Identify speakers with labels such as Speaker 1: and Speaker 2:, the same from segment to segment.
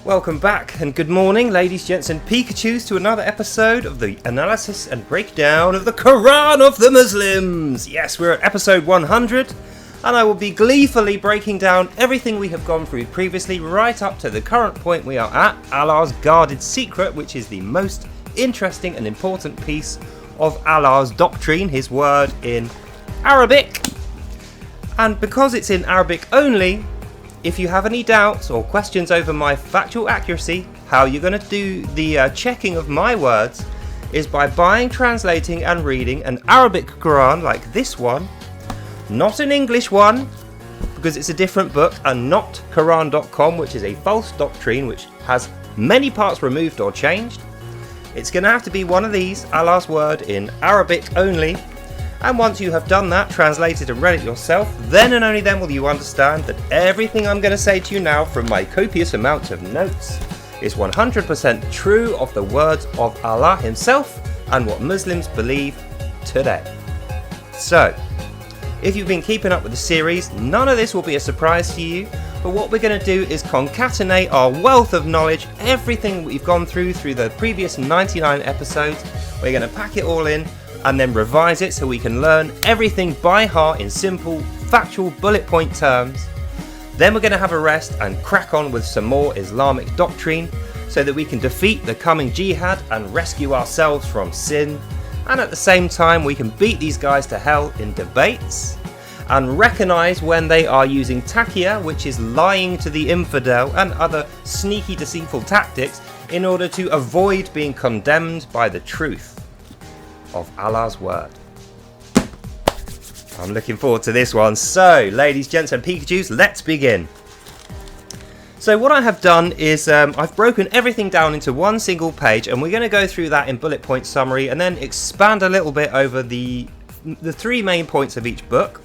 Speaker 1: Welcome back and good morning, ladies, gents and Pikachus, to another episode of the analysis and breakdown of the Quran of the Muslims. Yes, we're at episode 100 and I will be gleefully breaking down everything we have gone through previously right up to the current point we are at, Allah's guarded secret, which is the most interesting and important piece of Allah's doctrine, his word in Arabic. And because it's in Arabic only, if you have any doubts or questions over my factual accuracy, how you're going to do the checking of my words is by buying, translating and reading an Arabic Quran like this one, not an English one, because it's a different book, and not Quran.com, which is a false doctrine which has many parts removed or changed. It's going to have to be one of these, Allah's word in Arabic only. And once you have done that, translated and read it yourself, then and only then will you understand that everything I'm going to say to you now from my copious amount of notes is 100% true of the words of Allah himself and what Muslims believe today. So, if you've been keeping up with the series, none of this will be a surprise to you, but what we're going to do is concatenate our wealth of knowledge, everything we've gone through the previous 99 episodes. We're going to pack it all in and then revise it so we can learn everything by heart in simple, factual, bullet point terms. Then we're going to have a rest and crack on with some more Islamic doctrine so that we can defeat the coming jihad and rescue ourselves from sin. And at the same time, we can beat these guys to hell in debates and recognise when they are using taqiyya, which is lying to the infidel, and other sneaky, deceitful tactics in order to avoid being condemned by the truth of Allah's word. I'm looking forward to this one. So, ladies, gents and Pikachus, let's begin. So what I have done is I've broken everything down into one single page, and we're going to go through that in bullet point summary and then expand a little bit over the three main points of each book.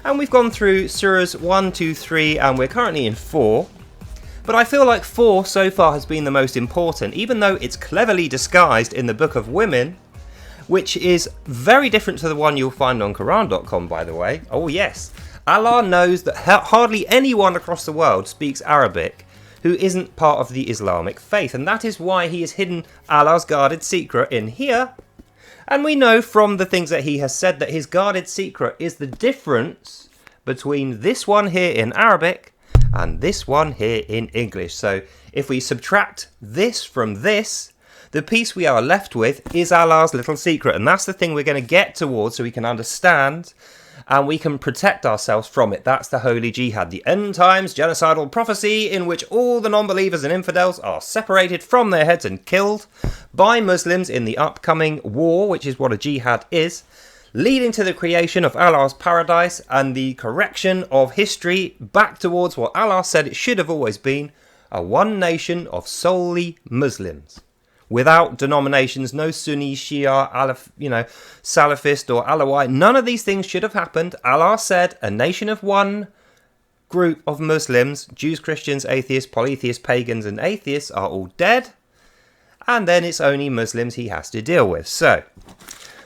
Speaker 1: And we've gone through surahs 1, 2, 3, and we're currently in 4. But I feel like 4 so far has been the most important, even though it's cleverly disguised in the Book of Women, which is very different to the one you'll find on Quran.com, by the way. Oh yes, Allah knows that hardly anyone across the world speaks Arabic who isn't part of the Islamic faith, and that is why he has hidden Allah's guarded secret in here. And we know from the things that he has said that his guarded secret is the difference between this one here in Arabic and this one here in English. So if we subtract this from this, the piece we are left with is Allah's little secret, and that's the thing we're going to get towards so we can understand and we can protect ourselves from it. That's the Holy Jihad, the end times genocidal prophecy in which all the non-believers and infidels are separated from their heads and killed by Muslims in the upcoming war, which is what a jihad is, leading to the creation of Allah's paradise and the correction of history back towards what Allah said it should have always been, a one nation of solely Muslims. Without denominations, no Sunni, Shia, Salafist or Alawite. None of these things should have happened. Allah said a nation of one group of Muslims, Jews, Christians, atheists, polytheists, pagans and atheists are all dead. And then it's only Muslims he has to deal with. So,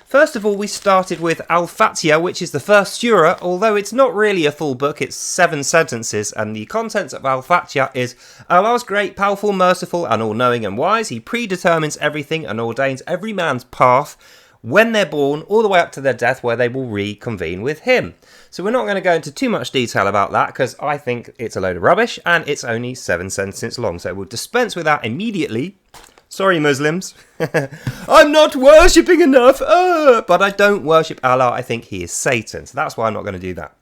Speaker 1: first of all, we started with Al-Fatiya, which is the first surah, although it's not really a full book, it's 7 sentences, and the contents of Al-Fatiya is Allah's great, powerful, merciful, and all-knowing and wise. He predetermines everything and ordains every man's path when they're born, all the way up to their death, where they will reconvene with him. So we're not going to go into too much detail about that, because I think it's a load of rubbish, and it's only 7 sentences long, so we'll dispense with that immediately. Sorry, Muslims. I'm not worshipping enough. But I don't worship Allah. I think he is Satan. So that's why I'm not going to do that.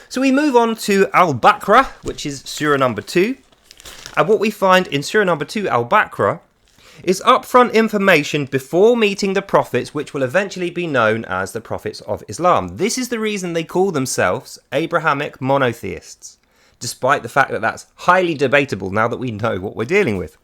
Speaker 1: So we move on to Al-Baqarah, which is surah number 2. And what we find in surah number 2, Al-Baqarah, is upfront information before meeting the prophets, which will eventually be known as the prophets of Islam. This is the reason they call themselves Abrahamic monotheists, despite the fact that that's highly debatable now that we know what we're dealing with.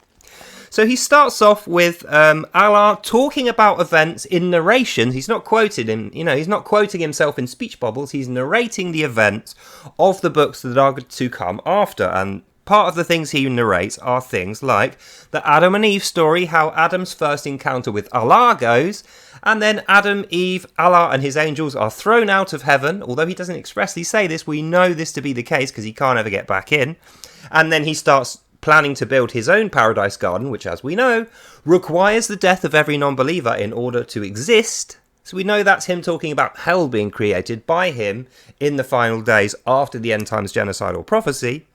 Speaker 1: So he starts off with Allah talking about events in narration. He's not quoted him, he's not quoting himself in speech bubbles. He's narrating the events of the books that are to come after. And part of the things he narrates are things like the Adam and Eve story, how Adam's first encounter with Allah goes, and then Adam, Eve, Allah and his angels are thrown out of heaven. Although he doesn't expressly say this, we know this to be the case because he can't ever get back in. And then he starts planning to build his own paradise garden, which, as we know, requires the death of every non-believer in order to exist. So we know that's him talking about hell being created by him in the final days after the end times genocidal prophecy.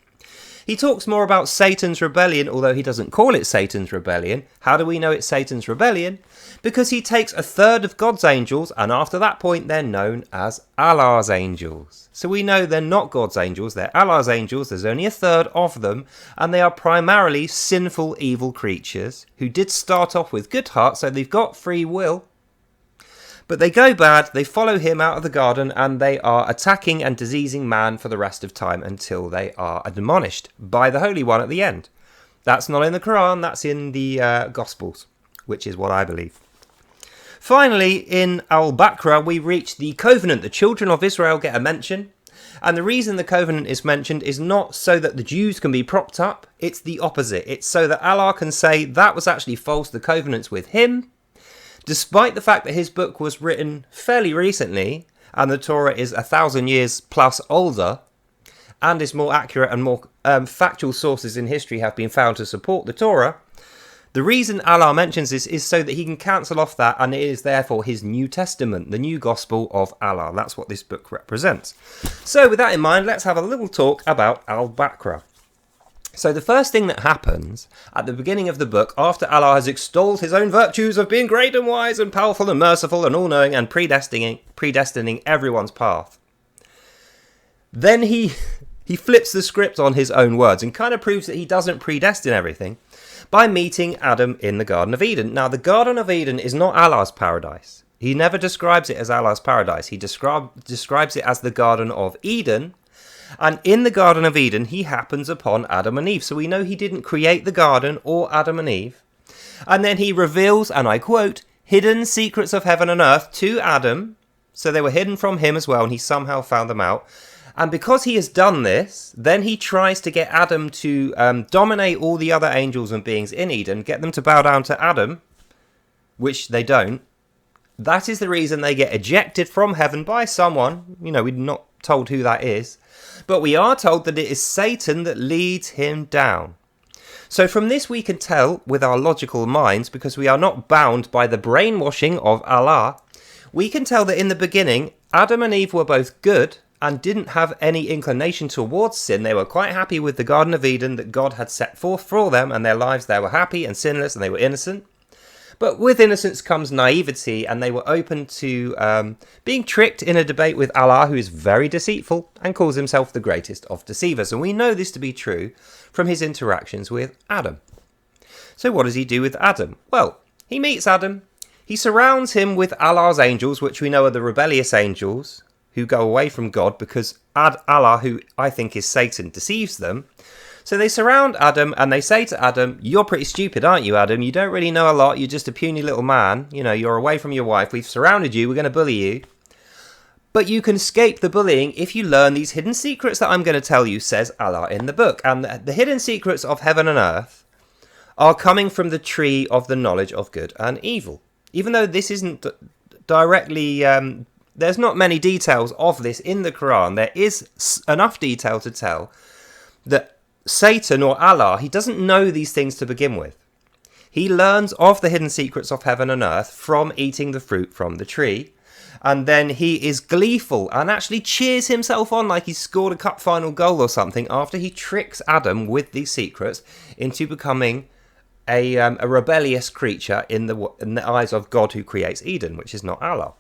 Speaker 1: He talks more about Satan's rebellion, although he doesn't call it Satan's rebellion. How do we know it's Satan's rebellion? Because he takes a third of God's angels, and after that point they're known as Allah's angels. So we know they're not God's angels, they're Allah's angels. There's only a third of them, and they are primarily sinful, evil creatures who did start off with good hearts, so they've got free will. But they go bad, they follow him out of the garden, and they are attacking and diseasing man for the rest of time until they are admonished by the Holy One at the end. That's not in the Quran, that's in the Gospels, which is what I believe. Finally, in Al-Baqarah, we reach the covenant. The children of Israel get a mention. And the reason the covenant is mentioned is not so that the Jews can be propped up. It's the opposite. It's so that Allah can say that was actually false. The covenant's with him. Despite the fact that his book was written fairly recently, and the Torah is 1,000 years plus older, and is more accurate and more factual sources in history have been found to support the Torah, the reason Allah mentions this is so that he can cancel off that, and it is therefore his New Testament, the new gospel of Allah. That's what this book represents. So with that in mind, let's have a little talk about Al-Baqarah. So the first thing that happens at the beginning of the book, after Allah has extolled his own virtues of being great and wise and powerful and merciful and all-knowing and predestining everyone's path, then he flips the script on his own words and kind of proves that he doesn't predestine everything by meeting Adam in the Garden of Eden. Now, the Garden of Eden is not Allah's paradise. He never describes it as Allah's paradise. He describes it as the Garden of Eden. And in the Garden of Eden, he happens upon Adam and Eve. So we know he didn't create the garden or Adam and Eve. And then he reveals, and I quote, hidden secrets of heaven and earth to Adam. So they were hidden from him as well, and he somehow found them out. And because he has done this, then he tries to get Adam to dominate all the other angels and beings in Eden, get them to bow down to Adam, which they don't. That is the reason they get ejected from heaven by someone. You know, we're not told who that is. But we are told that it is Satan that leads him down. So from this we can tell with our logical minds, because we are not bound by the brainwashing of Allah, we can tell that in the beginning, Adam and Eve were both good and didn't have any inclination towards sin. They were quite happy with the Garden of Eden that God had set forth for them, and their lives there were happy and sinless, and they were innocent. But with innocence comes naivety, and they were open to being tricked in a debate with Allah, who is very deceitful and calls himself the greatest of deceivers. And we know this to be true from his interactions with Adam. So what does he do with Adam? Well, he meets Adam. He surrounds him with Allah's angels, which we know are the rebellious angels, who go away from God because Allah, who I think is Satan, deceives them. So they surround Adam and they say to Adam, you're pretty stupid, aren't you, Adam? You don't really know a lot. You're just a puny little man. You know, you're away from your wife. We've surrounded you. We're going to bully you. But you can escape the bullying if you learn these hidden secrets that I'm going to tell you, says Allah in the book. And the hidden secrets of heaven and earth are coming from the tree of the knowledge of good and evil. Even though this isn't directly... there's not many details of this in the Quran. There is enough detail to tell that Satan or Allah, he doesn't know these things to begin with. He learns of the hidden secrets of heaven and earth from eating the fruit from the tree. And then he is gleeful and actually cheers himself on like he's scored a cup final goal or something after he tricks Adam with these secrets into becoming a rebellious creature in the eyes of God who creates Eden, which is not Allah.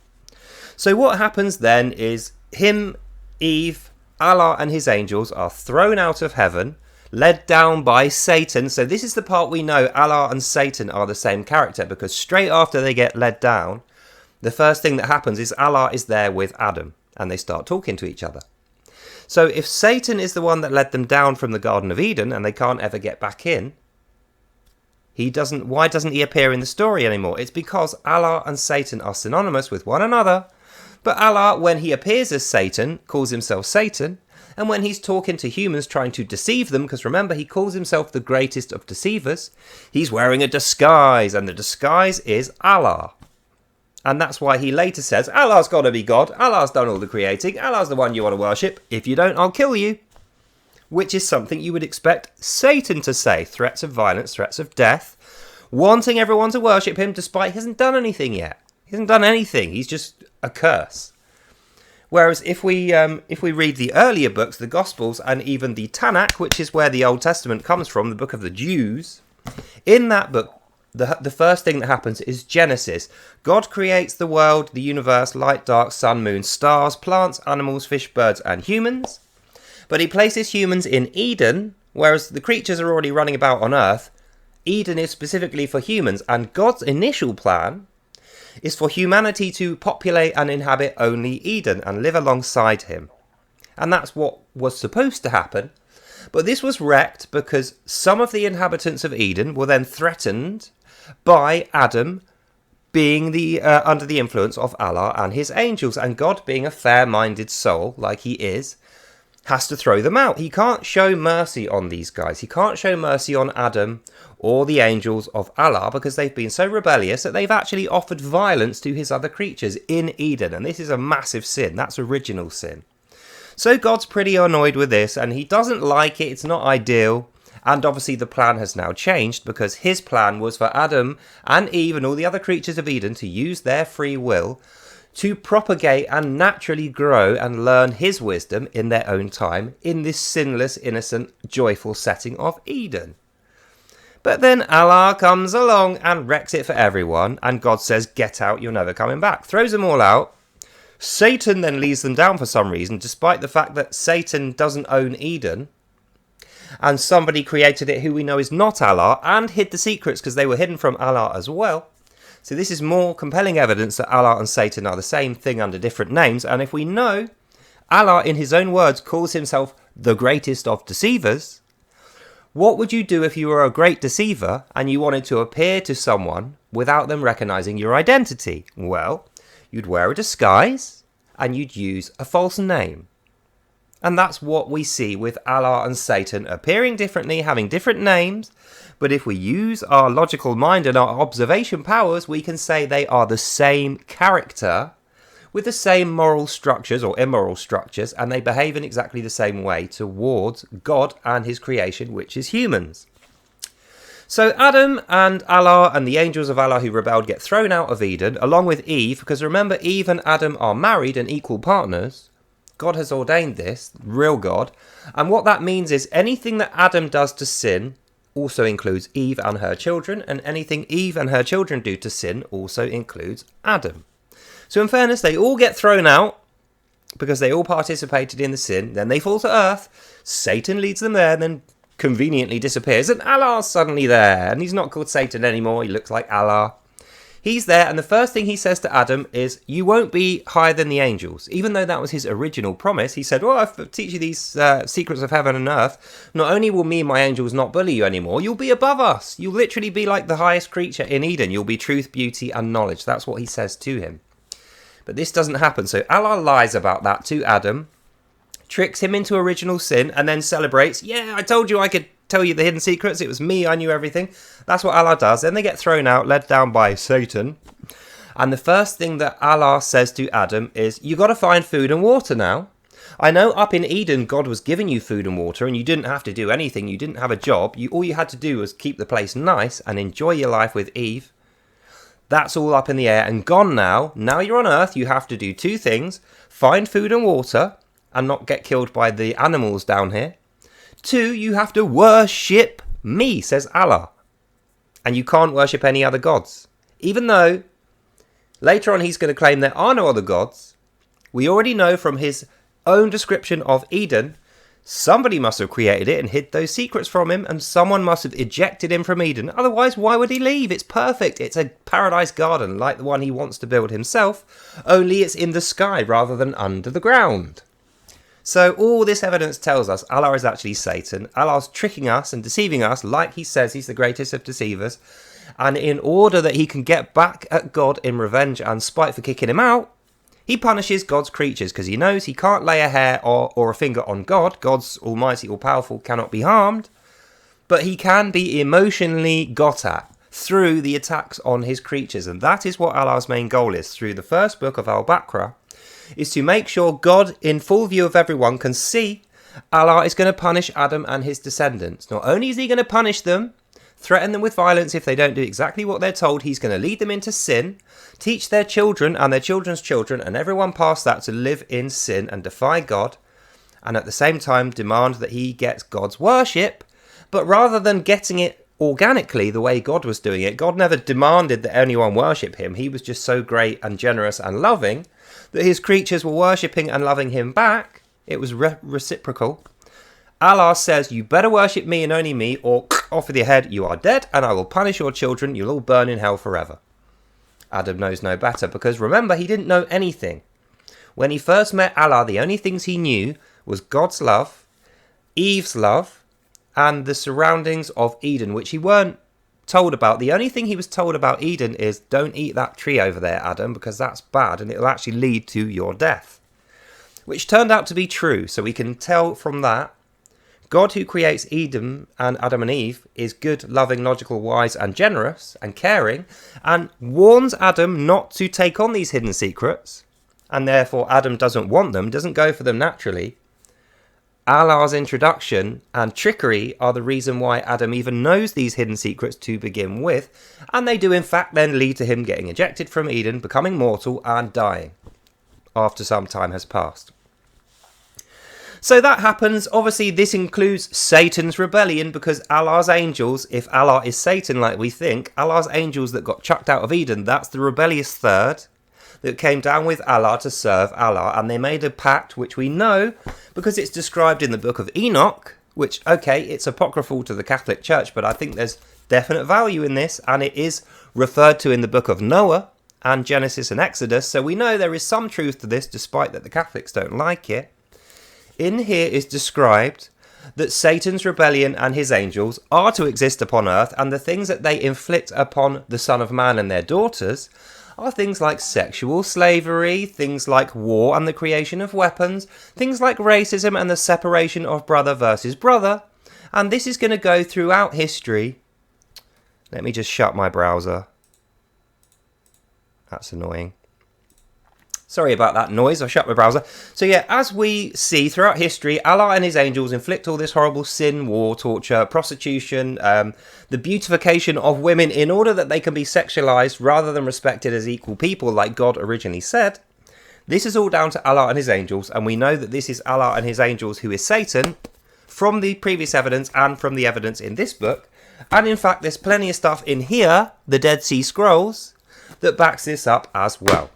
Speaker 1: So what happens then is him, Eve, Allah and his angels are thrown out of heaven, led down by Satan. So this is the part we know Allah and Satan are the same character, because straight after they get led down, the first thing that happens is Allah is there with Adam and they start talking to each other. So if Satan is the one that led them down from the Garden of Eden and they can't ever get back in, why doesn't he appear in the story anymore? It's because Allah and Satan are synonymous with one another. But Allah, when he appears as Satan, calls himself Satan. And when he's talking to humans trying to deceive them, because remember, he calls himself the greatest of deceivers, he's wearing a disguise, and the disguise is Allah. And that's why he later says, Allah's got to be God, Allah's done all the creating, Allah's the one you want to worship, if you don't, I'll kill you. which is something you would expect Satan to say. Threats of violence, threats of death, wanting everyone to worship him despite he hasn't done anything yet. He hasn't done anything. He's just a curse. Whereas if we read the earlier books, the Gospels, and even the Tanakh, which is where the Old Testament comes from, the book of the Jews, in that book, the first thing that happens is Genesis. God creates the world, the universe, light, dark, sun, moon, stars, plants, animals, fish, birds, and humans. But he places humans in Eden, whereas the creatures are already running about on Earth. Eden is specifically for humans, and God's initial plan is for humanity to populate and inhabit only Eden and live alongside him. And that's what was supposed to happen. But this was wrecked because some of the inhabitants of Eden were then threatened by Adam being under the influence of Allah and his angels, and God, being a fair-minded soul like he is, has to throw them out. He can't show mercy on these guys. He can't show mercy on Adam or the angels of Allah because they've been so rebellious that they've actually offered violence to his other creatures in Eden, and this is a massive sin. That's original sin. So God's pretty annoyed with this, and he doesn't like it. It's not ideal. And obviously the plan has now changed because his plan was for Adam and Eve and all the other creatures of Eden to use their free will to propagate and naturally grow and learn his wisdom in their own time in this sinless, innocent, joyful setting of Eden. But then Allah comes along and wrecks it for everyone, and God says, get out, you're never coming back. Throws them all out. Satan then leads them down for some reason, despite the fact that Satan doesn't own Eden. And somebody created it who we know is not Allah and hid the secrets because they were hidden from Allah as well. So this is more compelling evidence that Allah and Satan are the same thing under different names. And if we know Allah, in his own words, calls himself the greatest of deceivers, what would you do if you were a great deceiver and you wanted to appear to someone without them recognizing your identity? Well, you'd wear a disguise and you'd use a false name. And that's what we see with Allah and Satan, appearing differently, having different names. But if we use our logical mind and our observation powers, we can say they are the same character with the same moral structures or immoral structures, and they behave in exactly the same way towards God and his creation, which is humans. So Adam and Allah and the angels of Allah who rebelled get thrown out of Eden, along with Eve, because remember, Eve and Adam are married and equal partners. God has ordained this, real God. And what that means is anything that Adam does to sin also includes Eve and her children, and anything Eve and her children do to sin also includes Adam. So in fairness, they all get thrown out because they all participated in the sin. Then they fall to earth. Satan leads them there and then conveniently disappears. And Allah's suddenly there. And he's not called Satan anymore. He looks like Allah. He's there, and the first thing he says to Adam is, you won't be higher than the angels. Even though that was his original promise, he said, well, if I teach you these secrets of heaven and earth, not only will me and my angels not bully you anymore, you'll be above us. You'll literally be like the highest creature in Eden. You'll be truth, beauty, and knowledge. That's what he says to him. But this doesn't happen, so Allah lies about that to Adam, tricks him into original sin, and then celebrates, yeah, I told you I could tell you the hidden secrets. It was me, I knew everything. That's what Allah does. Then they get thrown out, led down by Satan. And the first thing that Allah says to Adam is, you got to find food and water now. I know up in Eden, God was giving you food and water and you didn't have to do anything. You didn't have a job. All you had to do was keep the place nice and enjoy your life with Eve. That's all up in the air and gone now. Now you're on earth. You have to do two things. Find food and water and not get killed by the animals down here. 2, you have to worship me, says Allah. And you can't worship any other gods. Even though later on he's going to claim there are no other gods, we already know from his own description of Eden, somebody must have created it and hid those secrets from him, and someone must have ejected him from Eden. Otherwise, why would he leave? It's perfect. It's a paradise garden like the one he wants to build himself, only it's in the sky rather than under the ground. So all this evidence tells us Allah is actually Satan. Allah's tricking us and deceiving us like he says he's the greatest of deceivers. And in order that he can get back at God in revenge and spite for kicking him out, he punishes God's creatures because he knows he can't lay a hair or a finger on God. God's almighty, all-powerful, cannot be harmed. But he can be emotionally got at through the attacks on his creatures. And that is what Allah's main goal is through the first book of Al-Baqarah, is to make sure God, in full view of everyone, can see Allah is going to punish Adam and his descendants. Not only is he going to punish them, threaten them with violence if they don't do exactly what they're told, he's going to lead them into sin, teach their children and their children's children and everyone past that to live in sin and defy God, and at the same time demand that he gets God's worship. But rather than getting it organically the way God was doing it, God never demanded that anyone worship him. He was just so great and generous and loving that his creatures were worshipping and loving him back. It was reciprocal. Allah says, you better worship me and only me, or off with your head, you are dead, and I will punish your children, you'll all burn in hell forever. Adam knows no better, because remember, he didn't know anything. When he first met Allah, the only things he knew was God's love, Eve's love, and the surroundings of Eden, which he weren't told about. The only thing he was told about Eden is, don't eat that tree over there, Adam, because that's bad, and it'll actually lead to your death. Which turned out to be true, so we can tell from that God, who creates Eden and Adam and Eve, is good, loving, logical, wise and generous and caring, and warns Adam not to take on these hidden secrets, and therefore Adam doesn't want them, doesn't go for them naturally. Allah's introduction and trickery are the reason why Adam even knows these hidden secrets to begin with, and they do in fact then lead to him getting ejected from Eden, becoming mortal and dying after some time has passed. So that happens. Obviously, this includes Satan's rebellion, because Allah's angels, if Allah is Satan like we think, Allah's angels that got chucked out of Eden, that's the rebellious third that came down with Allah to serve Allah. And they made a pact, which we know because it's described in the book of Enoch, which, okay, it's apocryphal to the Catholic Church, but I think there's definite value in this. And it is referred to in the book of Noah and Genesis and Exodus. So we know there is some truth to this, despite that the Catholics don't like it. In here is described that Satan's rebellion and his angels are to exist upon earth, and the things that they inflict upon the Son of Man and their daughters are things like sexual slavery, things like war and the creation of weapons, things like racism and the separation of brother versus brother. And this is going to go throughout history. Let me just shut my browser. That's annoying. Sorry about that noise, I shut my browser. So yeah, as we see throughout history, Allah and his angels inflict all this horrible sin, war, torture, prostitution, the beautification of women in order that they can be sexualized rather than respected as equal people like God originally said. This is all down to Allah and his angels, and we know that this is Allah and his angels who is Satan from the previous evidence and from the evidence in this book. And in fact, there's plenty of stuff in here, the Dead Sea Scrolls, that backs this up as well.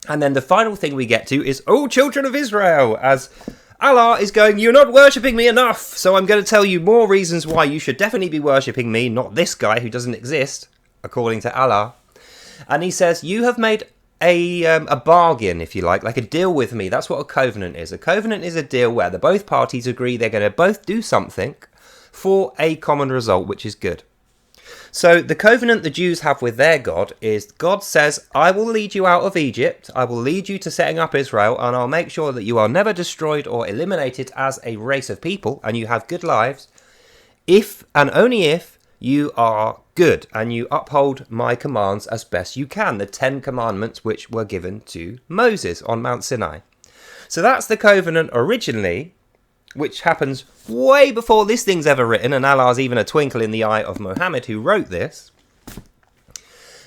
Speaker 1: And then the final thing we get to is, oh, children of Israel, as Allah is going, you're not worshipping me enough, so I'm going to tell you more reasons why you should definitely be worshipping me, not this guy who doesn't exist, according to Allah. And he says, you have made a bargain, if you like a deal with me. That's what a covenant is. A covenant is a deal where the both parties agree they're going to both do something for a common result, which is good. So the covenant the Jews have with their God is, God says, I will lead you out of Egypt, I will lead you to setting up Israel, and I'll make sure that you are never destroyed or eliminated as a race of people, and you have good lives, if and only if you are good, and you uphold my commands as best you can, the 10 commandments which were given to Moses on Mount Sinai. So that's the covenant originally, which happens way before this thing's ever written, and Allah's even a twinkle in the eye of Muhammad who wrote this.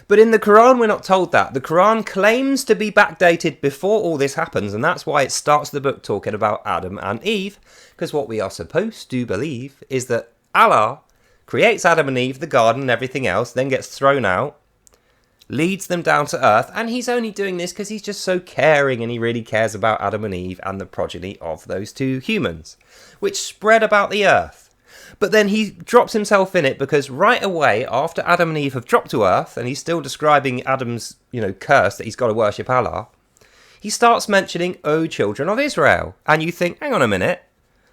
Speaker 1: But in the Quran we're not told that. The Quran claims to be backdated before all this happens, and that's why it starts the book talking about Adam and Eve, because what we are supposed to believe is that Allah creates Adam and Eve, the garden and everything else, then gets thrown out, leads them down to earth, and he's only doing this because he's just so caring and he really cares about Adam and Eve and the progeny of those two humans, which spread about the earth. But then he drops himself in it because right away after Adam and Eve have dropped to earth, and he's still describing Adam's, curse that he's got to worship Allah, he starts mentioning, oh, children of Israel. And you think, hang on a minute,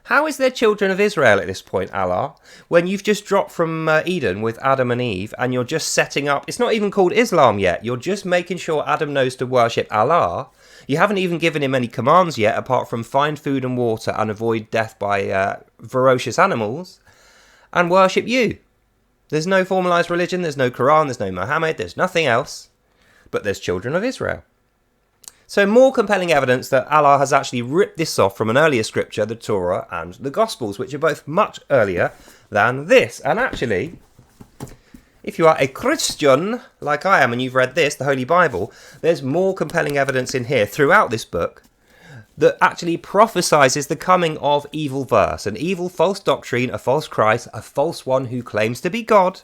Speaker 1: how is there children of Israel at this point, Allah, when you've just dropped from Eden with Adam and Eve, and you're just setting up, it's not even called Islam yet, you're just making sure Adam knows to worship Allah. You haven't even given him any commands yet, apart from find food and water and avoid death by ferocious animals, and worship you. There's no formalised religion, there's no Quran, there's no Muhammad, there's nothing else, but there's children of Israel. So more compelling evidence that Allah has actually ripped this off from an earlier scripture, the Torah and the Gospels, which are both much earlier than this. And actually, if you are a Christian, like I am, and you've read this, the Holy Bible, there's more compelling evidence in here throughout this book that actually prophesies the coming of evil verse, an evil false doctrine, a false Christ, a false one who claims to be God,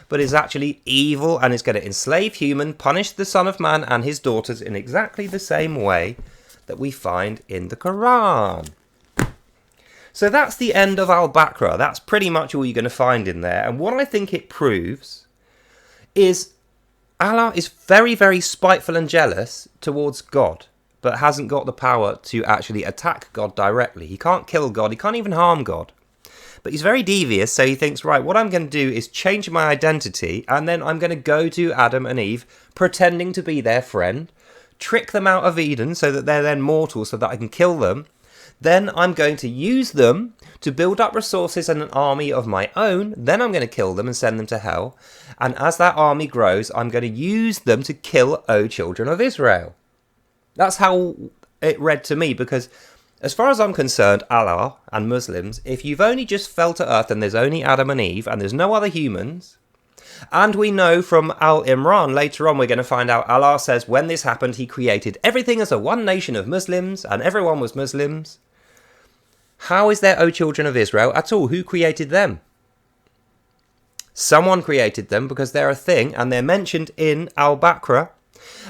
Speaker 1: but is actually evil and is going to enslave human, punish the Son of Man and his daughters in exactly the same way that we find in the Quran. So that's the end of Al-Baqarah. That's pretty much all you're going to find in there. And what I think it proves is Allah is very, very spiteful and jealous towards God, but hasn't got the power to actually attack God directly. He can't kill God. He can't even harm God. But he's very devious, so he thinks, right, what I'm going to do is change my identity, and then I'm going to go to Adam and Eve, pretending to be their friend, trick them out of Eden so that they're then mortal so that I can kill them. Then I'm going to use them to build up resources and an army of my own. Then I'm going to kill them and send them to hell. And as that army grows, I'm going to use them to kill, O children of Israel. That's how it read to me, because as far as I'm concerned, Allah and Muslims, if you've only just fell to earth and there's only Adam and Eve and there's no other humans, and we know from Al-Imran, later on we're going to find out Allah says when this happened, he created everything as a one nation of Muslims and everyone was Muslims. How is there, O children of Israel, at all? Who created them? Someone created them because they're a thing and they're mentioned in Al-Baqarah.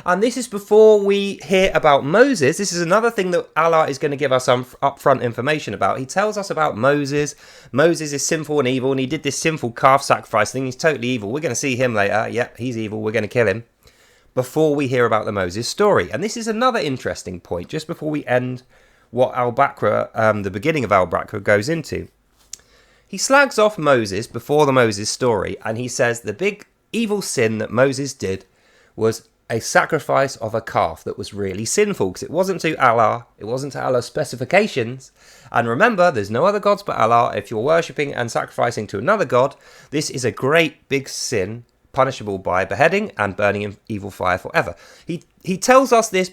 Speaker 1: And this is before we hear about Moses. This is another thing that Allah is going to give us some upfront information about. He tells us about Moses. Moses is sinful and evil, and he did this sinful calf sacrifice thing. He's totally evil. We're going to see him later. Yep, he's evil. We're going to kill him. Before we hear about the Moses story. And this is another interesting point, just before we end what Al-Baqarah, the beginning of Al-Baqarah goes into. He slags off Moses before the Moses story, and he says the big evil sin that Moses did was a sacrifice of a calf that was really sinful, because it wasn't to Allah, it wasn't to Allah's specifications. And remember, there's no other gods but Allah. If you're worshipping and sacrificing to another god, this is a great big sin, punishable by beheading and burning in evil fire forever. He tells us this,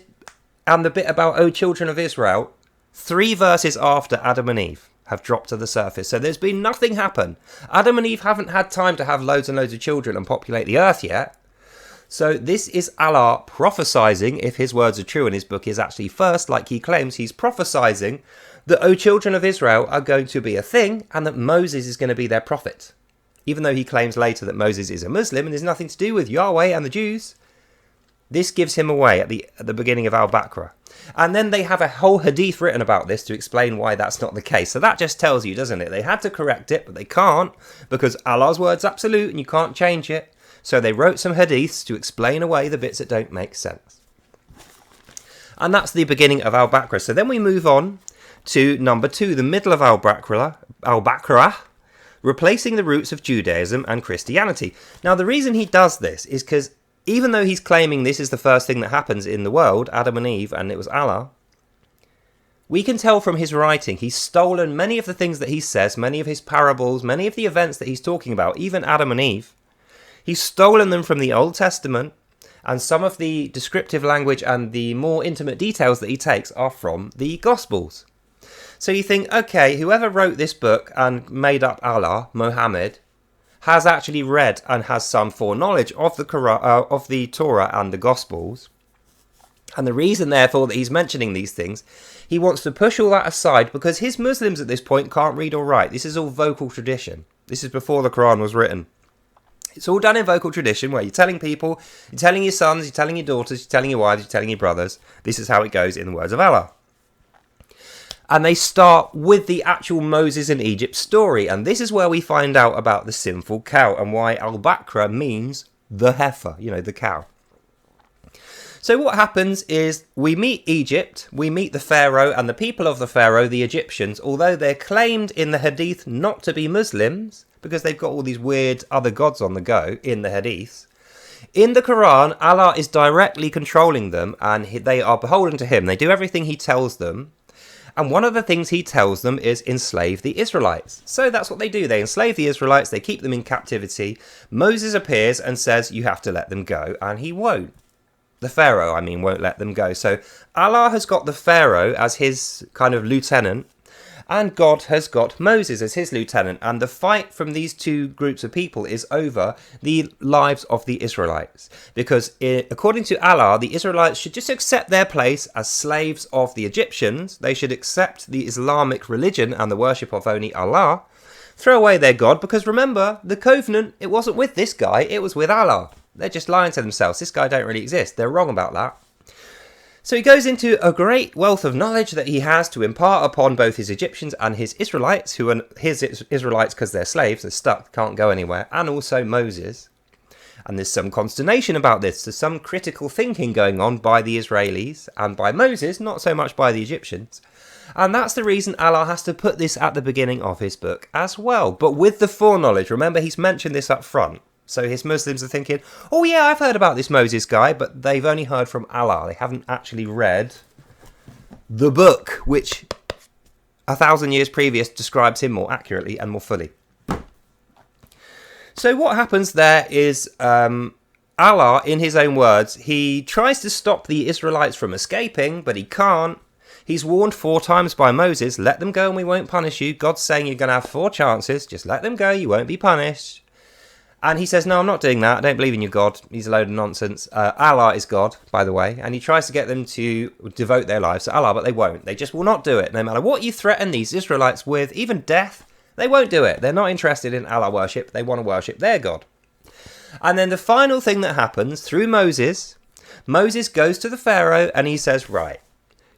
Speaker 1: and the bit about, O children of Israel, 3 verses after Adam and Eve have dropped to the surface. So there's been nothing happen. Adam and Eve haven't had time to have loads and loads of children and populate the earth yet. So this is Allah prophesying, if his words are true and his book is actually first, like he claims, he's prophesying that, O children of Israel, are going to be a thing and that Moses is going to be their prophet. Even though he claims later that Moses is a Muslim and there's nothing to do with Yahweh and the Jews, this gives him away at the beginning of Al-Baqarah. And then they have a whole hadith written about this to explain why that's not the case. So that just tells you, doesn't it? They had to correct it, but they can't, because Allah's word's absolute and you can't change it. So they wrote some hadiths to explain away the bits that don't make sense. And that's the beginning of Al-Baqarah. So then we move on to number 2, the middle of Al-Baqarah, replacing the roots of Judaism and Christianity. Now the reason he does this is because even though he's claiming this is the first thing that happens in the world, Adam and Eve, and it was Allah, we can tell from his writing he's stolen many of the things that he says, many of his parables, many of the events that he's talking about, even Adam and Eve. He's stolen them from the Old Testament, and some of the descriptive language and the more intimate details that he takes are from the Gospels. So you think, okay, whoever wrote this book and made up Allah, Muhammad, has actually read and has some foreknowledge of the Quran, of the Torah and the Gospels. And the reason, therefore, that he's mentioning these things, he wants to push all that aside because his Muslims at this point can't read or write. This is all vocal tradition. This is before the Quran was written. It's all done in vocal tradition where you're telling people, you're telling your sons, you're telling your daughters, you're telling your wives, you're telling your brothers. This is how it goes in the words of Allah. And they start with the actual Moses in Egypt story. And this is where we find out about the sinful cow and why Al-Baqarah means the heifer, the cow. So what happens is we meet Egypt, we meet the Pharaoh and the people of the Pharaoh, the Egyptians, although they're claimed in the Hadith not to be Muslims, because they've got all these weird other gods on the go in the Hadiths. In the Quran, Allah is directly controlling them and they are beholden to him. They do everything he tells them. And one of the things he tells them is enslave the Israelites. So that's what they do. They enslave the Israelites. They keep them in captivity. Moses appears and says, you have to let them go. And he won't. The Pharaoh, won't let them go. So Allah has got the Pharaoh as his kind of lieutenant, and God has got Moses as his lieutenant. And the fight from these two groups of people is over the lives of the Israelites. Because according to Allah, the Israelites should just accept their place as slaves of the Egyptians. They should accept the Islamic religion and the worship of only Allah. Throw away their God, because remember, the covenant, it wasn't with this guy, it was with Allah. They're just lying to themselves. This guy don't really exist. They're wrong about that. So he goes into a great wealth of knowledge that he has to impart upon both his Egyptians and his Israelites, who are his Israelites because they're slaves, they're stuck, can't go anywhere, and also Moses. And there's some consternation about this. There's some critical thinking going on by the Israelis and by Moses, not so much by the Egyptians. And that's the reason Allah has to put this at the beginning of his book as well. But with the foreknowledge, remember he's mentioned this up front. So his Muslims are thinking, oh yeah, I've heard about this Moses guy, but they've only heard from Allah. They haven't actually read the book, which 1,000 years previous describes him more accurately and more fully. So what happens there is Allah, in his own words, he tries to stop the Israelites from escaping, but he can't. He's warned 4 times by Moses, let them go and we won't punish you. God's saying you're going to have 4 chances, just let them go, you won't be punished. And he says, no, I'm not doing that. I don't believe in your God. He's a load of nonsense. Allah is God, by the way. And he tries to get them to devote their lives to Allah, but they won't. They just will not do it. No matter what you threaten these Israelites with, even death, they won't do it. They're not interested in Allah worship. They want to worship their God. And then the final thing that happens through Moses, Moses goes to the Pharaoh and he says, right,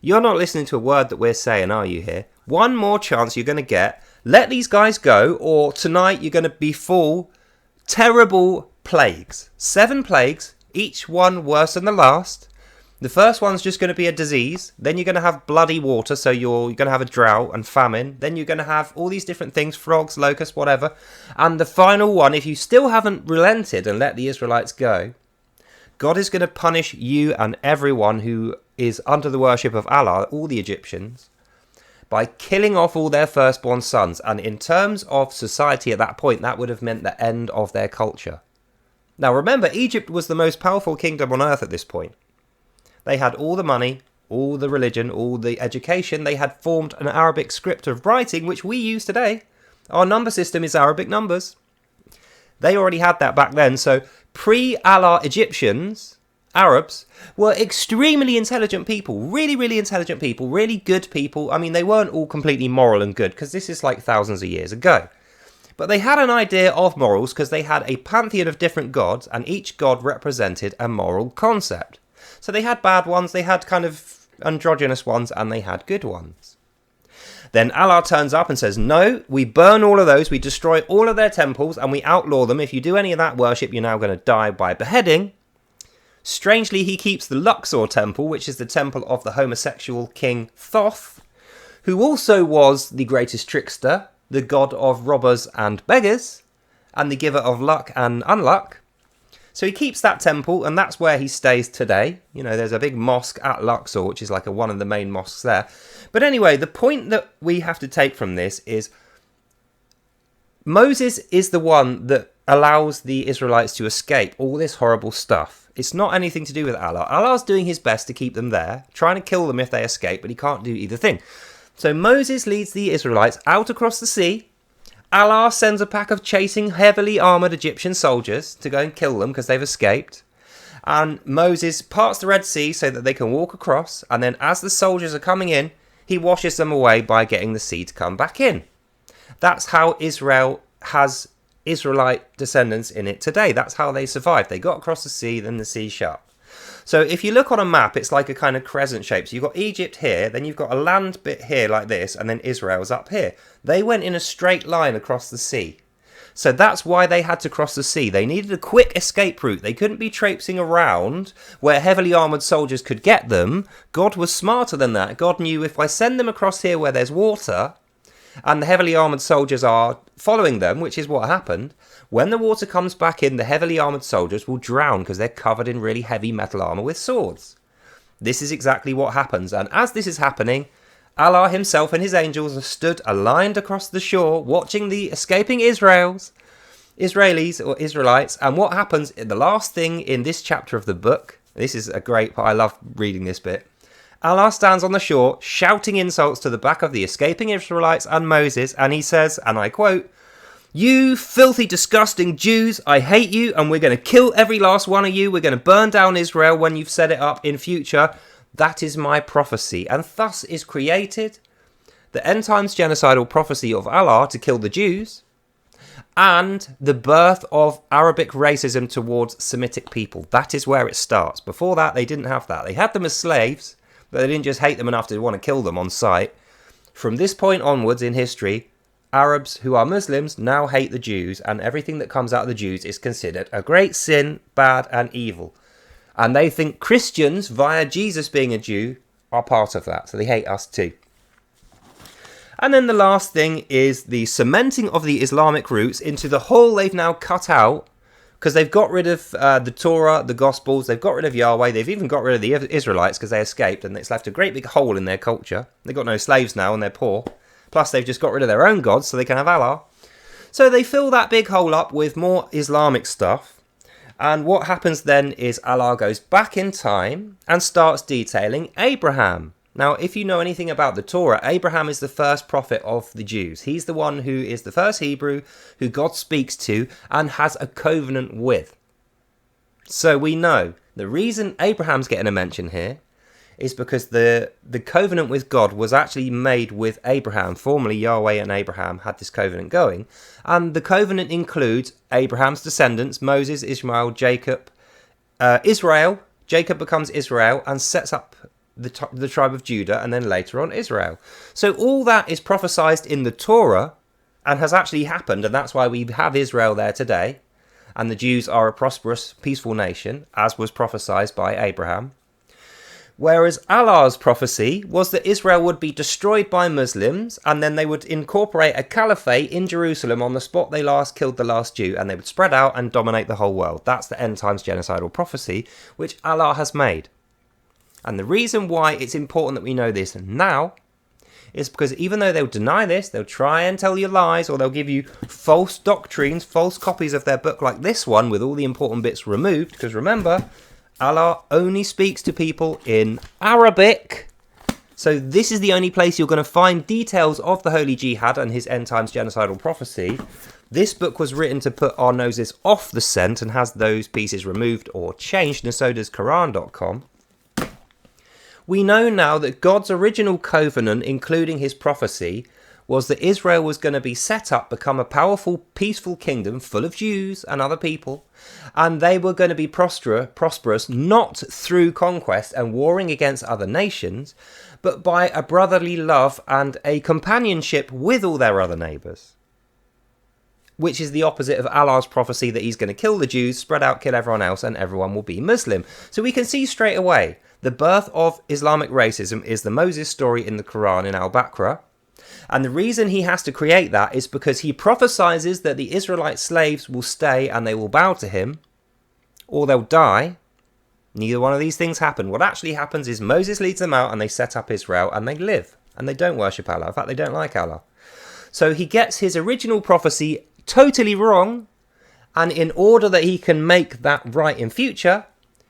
Speaker 1: you're not listening to a word that we're saying, are you here? One more chance you're going to get. Let these guys go, or tonight you're going to be full terrible plagues. 7 plagues, each one worse than the last. The first one's just going to be a disease. Then you're going to have bloody water, so you're going to have a drought and famine. Then you're going to have all these different things, frogs, locusts, whatever. And the final one, if you still haven't relented and let the Israelites go, God is going to punish you and everyone who is under the worship of Allah, all the Egyptians, by killing off all their firstborn sons. And in terms of society at that point, that would have meant the end of their culture. Now remember, Egypt was the most powerful kingdom on earth at this point. They had all the money, all the religion, all the education. They had formed an Arabic script of writing, which we use today. Our number system is Arabic numbers. They already had that back then. So pre-Allah Egyptians, Arabs, were extremely intelligent people, really intelligent people, really good people. They weren't all completely moral and good, because this is like thousands of years ago. But they had an idea of morals because they had a pantheon of different gods, and each god represented a moral concept. So they had bad ones, they had kind of androgynous ones, and they had good ones. Then Allah turns up and says, no, we burn all of those, we destroy all of their temples, and we outlaw them. If you do any of that worship, you're now going to die by beheading. Strangely, he keeps the Luxor temple, which is the temple of the homosexual king Thoth, who also was the greatest trickster, the god of robbers and beggars, and the giver of luck and unluck. So he keeps that temple, and that's where he stays today. There's a big mosque at Luxor, which is like one of the main mosques there. But anyway, the point that we have to take from this is Moses is the one that allows the Israelites to escape all this horrible stuff. It's not anything to do with Allah. Allah's doing his best to keep them there, trying to kill them if they escape, but he can't do either thing. So Moses leads the Israelites out across the sea. Allah sends a pack of chasing, heavily armoured Egyptian soldiers to go and kill them because they've escaped. And Moses parts the Red Sea so that they can walk across. And then as the soldiers are coming in, he washes them away by getting the sea to come back in. That's how Israel has Israelite descendants in it today. That's how they survived. They got across the sea, then the sea shut. So if you look on a map, it's like a kind of crescent shape. So you've got Egypt here, then you've got a land bit here like this, and then Israel's up here. They went in a straight line across the sea. So that's why they had to cross the sea. They needed a quick escape route. They couldn't be traipsing around where heavily armoured soldiers could get them. God was smarter than that. God knew, if I send them across here where there's water, and the heavily armoured soldiers are following them, which is what happened, when the water comes back in, the heavily armoured soldiers will drown because they're covered in really heavy metal armour with swords. This is exactly what happens. And as this is happening, Allah himself and his angels are stood aligned across the shore, watching the escaping Israelis or Israelites. And what happens, the last thing in this chapter of the book, This is a great part. I love reading this bit. Allah stands on the shore, shouting insults to the back of the escaping Israelites and Moses, and he says, and I quote, "You filthy, disgusting Jews, I hate you, and we're going to kill every last one of you. We're going to burn down Israel when you've set it up in future. That is my prophecy." And thus is created the end times genocidal prophecy of Allah to kill the Jews, and the birth of Arabic racism towards Semitic people. That is where it starts. Before that, they didn't have that. They had them as slaves, but they didn't just hate them enough to want to kill them on sight. From this point onwards in history, Arabs who are Muslims now hate the Jews, and everything that comes out of the Jews is considered a great sin, bad and evil. And they think Christians, via Jesus being a Jew, are part of that. So they hate us too. And then the last thing is the cementing of the Islamic roots into the hole they've now cut out, because they've got rid of the Torah, the Gospels, they've got rid of Yahweh, they've even got rid of the Israelites because they escaped, and it's left a great big hole in their culture. They've got no slaves now and they're poor. Plus they've just got rid of their own gods so they can have Allah. So they fill that big hole up with more Islamic stuff. And what happens then is Allah goes back in time and starts detailing Abraham. Now, if you know anything about the Torah, Abraham is the first prophet of the Jews. He's the one who is the first Hebrew who God speaks to and has a covenant with. So we know the reason Abraham's getting a mention here is because the covenant with God was actually made with Abraham. Formerly, Yahweh and Abraham had this covenant going. And the covenant includes Abraham's descendants, Moses, Ishmael, Jacob, Israel. Jacob becomes Israel and sets up the tribe of Judah, and then later on Israel. So all that is prophesied in the Torah and has actually happened, and that's why we have Israel there today, and the Jews are a prosperous, peaceful nation, as was prophesied by Abraham. Whereas Allah's prophecy was that Israel would be destroyed by Muslims, and then they would incorporate a caliphate in Jerusalem on the spot they last killed the last Jew, and they would spread out and dominate the whole world. That's the end times genocidal prophecy, which Allah has made. And the reason why it's important that we know this now is because even though they'll deny this, they'll try and tell you lies, or they'll give you false doctrines, false copies of their book like this one with all the important bits removed. Because remember, Allah only speaks to people in Arabic. So this is the only place you're going to find details of the Holy Jihad and his end times genocidal prophecy. This book was written to put our noses off the scent and has those pieces removed or changed, and so does Quran.com. We know now that God's original covenant, including his prophecy, was that Israel was going to be set up, become a powerful, peaceful kingdom full of Jews and other people, and they were going to be prosperous not through conquest and warring against other nations, but by a brotherly love and a companionship with all their other neighbours. Which is the opposite of Allah's prophecy that he's going to kill the Jews, spread out, kill everyone else, and everyone will be Muslim. So we can see straight away the birth of Islamic racism is the Moses story in the Quran in Al-Baqarah. And the reason he has to create that is because he prophesies that the Israelite slaves will stay and they will bow to him, or they'll die. Neither one of these things happen. What actually happens is Moses leads them out and they set up Israel and they live. And they don't worship Allah. In fact, they don't like Allah. So he gets his original prophecy totally wrong. And in order that he can make that right in future,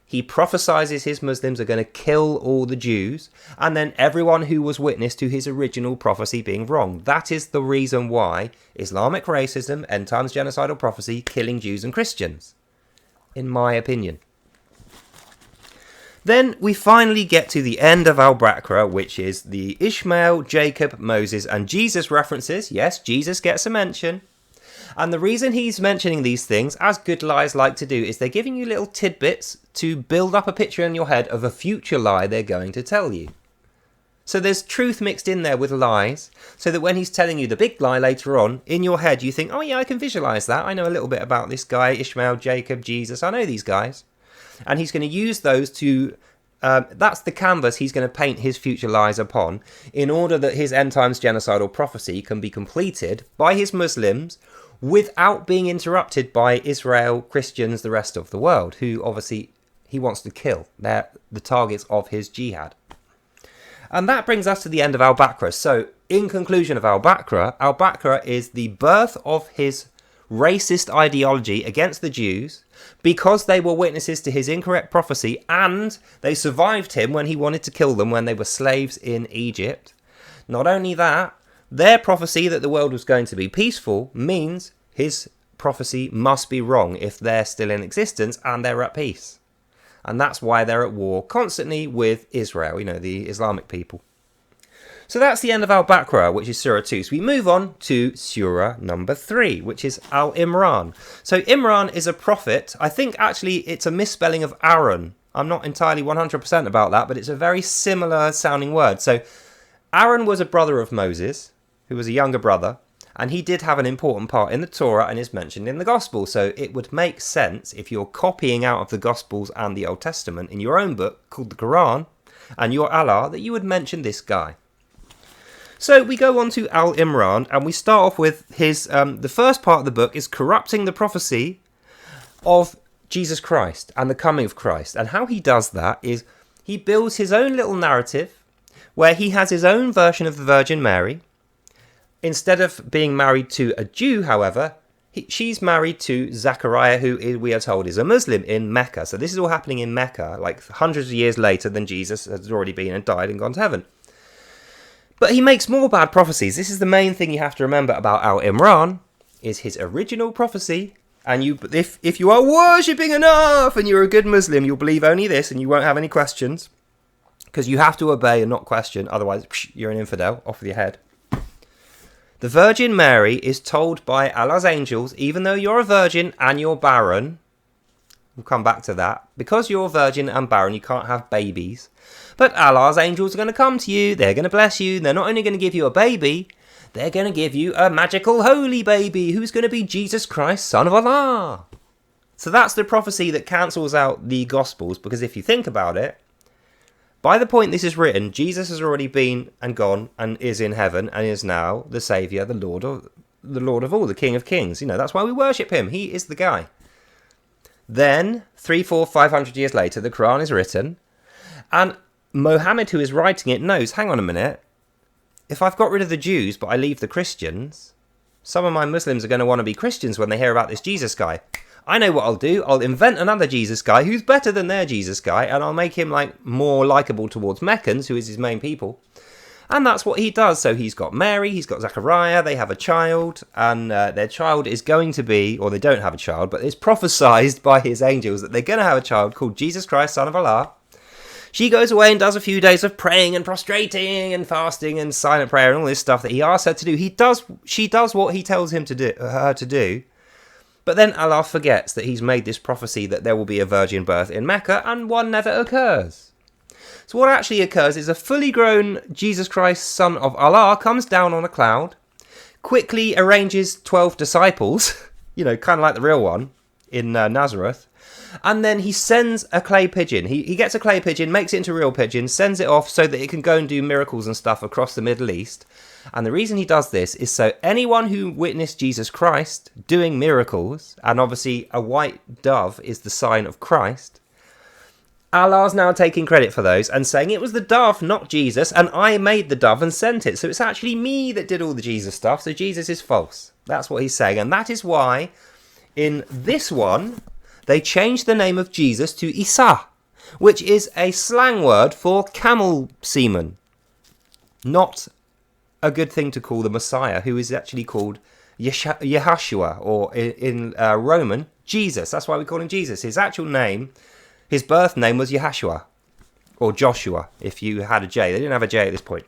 Speaker 1: he prophesies his Muslims are going to kill all the Jews, and then everyone who was witness to his original prophecy being wrong. That is the reason why Islamic racism, end times genocidal prophecy, killing Jews and Christians, in my opinion. Then we finally get to the end of Al-Baqarah, which is the Ishmael, Jacob, Moses, and Jesus references. Yes, Jesus gets a mention. And the reason he's mentioning these things, as good lies like to do, is they're giving you little tidbits to build up a picture in your head of a future lie they're going to tell you. So there's truth mixed in there with lies, so that when he's telling you the big lie later on, in your head you think, oh yeah, I can visualise that. I know a little bit about this guy, Ishmael, Jacob, Jesus. I know these guys. And he's going to use those to... that's the canvas he's going to paint his future lies upon, in order that his end times genocidal prophecy can be completed by his Muslims without being interrupted by Israel, Christians, the rest of the world, who obviously he wants to kill. They're the targets of his jihad. And that brings us to the end of Al-Baqarah. So, in conclusion of Al-Baqarah, Al-Baqarah is the birth of his racist ideology against the Jews because they were witnesses to his incorrect prophecy, and they survived him when he wanted to kill them when they were slaves in Egypt. Not only that, their prophecy that the world was going to be peaceful means his prophecy must be wrong if they're still in existence and they're at peace. And that's why they're at war constantly with Israel, the Islamic people. So that's the end of Al-Baqarah, which is Surah 2. So we move on to Surah number 3, which is Al-Imran. So Imran is a prophet. I think actually it's a misspelling of Aaron. I'm not entirely 100% about that, but it's a very similar sounding word. So Aaron was a brother of Moses, who was a younger brother, and he did have an important part in the Torah and is mentioned in the Gospel. So it would make sense if you're copying out of the Gospels and the Old Testament in your own book called the Quran and your Allah that you would mention this guy. So we go on to Al-Imran, and we start off with his, the first part of the book is corrupting the prophecy of Jesus Christ and the coming of Christ. And how he does that is he builds his own little narrative where he has his own version of the Virgin Mary. Instead of being married to a Jew, however, she's married to Zachariah, who we are told is a Muslim in Mecca. So this is all happening in Mecca, like hundreds of years later than Jesus has already been and died and gone to heaven. But he makes more bad prophecies. This is the main thing you have to remember about Al-Imran, is his original prophecy. And if you are worshipping enough and you're a good Muslim, you'll believe only this and you won't have any questions. Because you have to obey and not question, otherwise you're an infidel, off with your head. The Virgin Mary is told by Allah's angels, even though you're a virgin and you're barren, we'll come back to that, because you're a virgin and barren, you can't have babies. But Allah's angels are going to come to you, they're going to bless you, they're not only going to give you a baby, they're going to give you a magical holy baby who's going to be Jesus Christ, Son of Allah. So that's the prophecy that cancels out the Gospels, because if you think about it, by the point this is written, Jesus has already been and gone and is in heaven and is now the Saviour, the Lord of all, the King of Kings. That's why we worship him. He is the guy. Then, 500 years later, the Quran is written, and Mohammed, who is writing it, knows, hang on a minute, if I've got rid of the Jews but I leave the Christians, some of my Muslims are going to want to be Christians when they hear about this Jesus guy. I know what I'll do. I'll invent another Jesus guy who's better than their Jesus guy, and I'll make him more likable towards Meccans, who is his main people. And that's what he does. So he's got Mary, he's got Zachariah, they have a child, and their child is going to be, or they don't have a child, but it's prophesied by his angels that they're going to have a child called Jesus Christ, Son of Allah. She goes away and does a few days of praying and prostrating and fasting and silent prayer and all this stuff that he asks her to do. She does what he tells her to do. But then Allah forgets that he's made this prophecy that there will be a virgin birth in Mecca, and one never occurs. So what actually occurs is a fully grown Jesus Christ, Son of Allah, comes down on a cloud, quickly arranges 12 disciples, kind of like the real one in Nazareth, and then he sends a clay pigeon. He gets a clay pigeon, makes it into a real pigeon, sends it off so that it can go and do miracles and stuff across the Middle East. And the reason he does this is so anyone who witnessed Jesus Christ doing miracles, and obviously a white dove is the sign of Christ, Allah's now taking credit for those and saying it was the dove, not Jesus, and I made the dove and sent it. So it's actually me that did all the Jesus stuff, so Jesus is false. That's what he's saying. And that is why in this one, they changed the name of Jesus to Isa, which is a slang word for camel semen. Not a good thing to call the Messiah, who is actually called Yeshua, or in Roman, Jesus. That's why we call him Jesus. His actual name, his birth name was Yeshua, or Joshua, if you had a J. They didn't have a J at this point.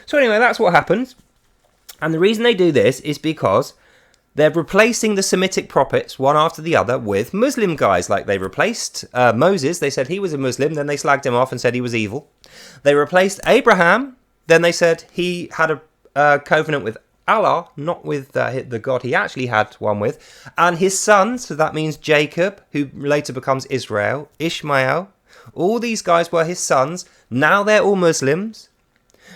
Speaker 1: So anyway, that's what happens. And the reason they do this is because they're replacing the Semitic prophets one after the other with Muslim guys. Like they replaced Moses. They said he was a Muslim. Then they slagged him off and said he was evil. They replaced Abraham. Then they said he had a covenant with Allah, not with the God he actually had one with. And his son, so that means Jacob, who later becomes Israel, Ishmael. All these guys were his sons. Now they're all Muslims.